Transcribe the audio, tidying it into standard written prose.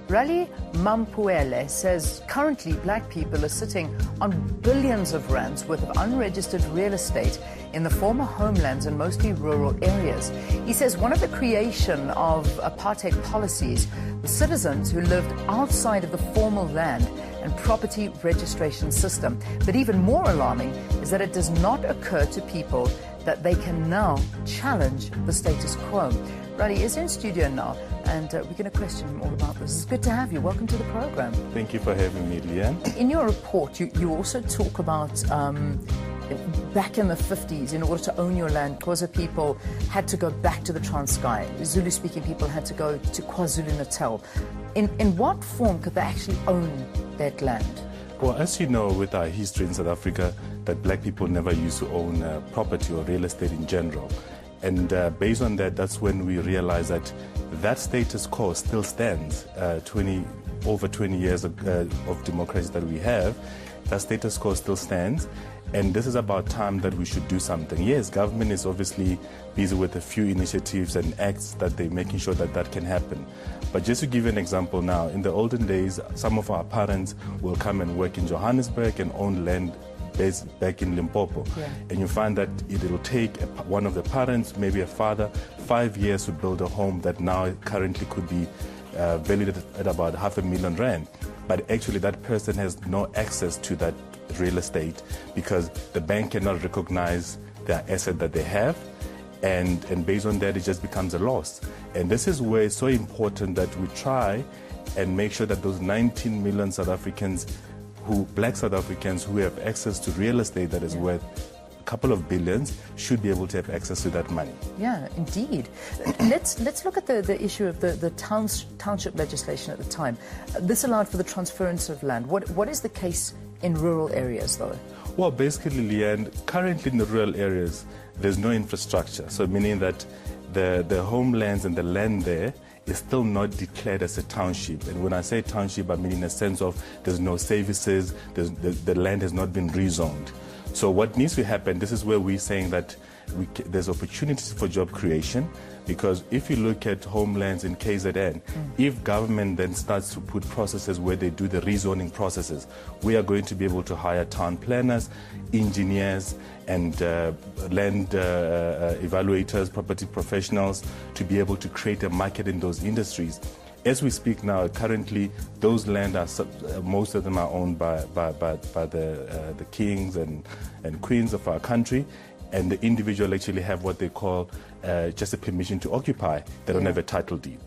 Rally Mampuele says currently black people are sitting on billions of rands worth of unregistered real estate in the former homelands and mostly rural areas. He says one of the creation of apartheid policies was citizens who lived outside of the formal land and property registration system. But even more alarming is that it does not occur to people that they can now challenge the status quo. Rally is in studio now, and we're going to question him all about this. It's good to have you. Welcome to the program. Thank you for having me, Leanne. In your report, you also talk about back in the 50s, in order to own your land, Xhosa people had to go back to the Transkei. Zulu-speaking people had to go to KwaZulu-Natal. In what form could they actually own that land? Well, as you know, with our history in South Africa, that black people never used to own property or real estate in general. And based on that, that's when we realized that that status quo still stands. Over 20 years of democracy that we have, that status quo still stands. And this is about time that we should do something. Yes, government is obviously busy with a few initiatives and acts that they're making sure that that can happen. But just to give you an example now, in the olden days, some of our parents will come and work in Johannesburg and own land based back in Limpopo. Yeah. And you find that it will take one of the parents, maybe a father, 5 years to build a home that now currently could be valued at about R500,000 rand. But actually that person has no access to that real estate because the bank cannot recognize the asset that they have, and based on that it just becomes a loss. And this is where it's so important that we try and make sure that those 19 million South Africans, black South Africans who have access to real estate that is worth a couple of billions, should be able to have access to that money. Yeah, indeed. Let's look at the issue of the township legislation at the time. This allowed for the transference of land. What is the case in rural areas, though? Well, basically, Leanne, currently in the rural areas, there's no infrastructure. So meaning that the homelands and the land there is still not declared as a township. And when I say township, I mean in a sense of there's no services, the land has not been rezoned. So what needs to happen, this is where we're saying that there's opportunities for job creation, because if you look at homelands in KZN, if government then starts to put processes where they do the rezoning processes, we are going to be able to hire town planners, engineers, and land evaluators, property professionals, to be able to create a market in those industries. As we speak now, currently, those land are most of them are owned by the kings and queens of our country, and the individual actually have what they call just a permission to occupy. They don't have a title deed.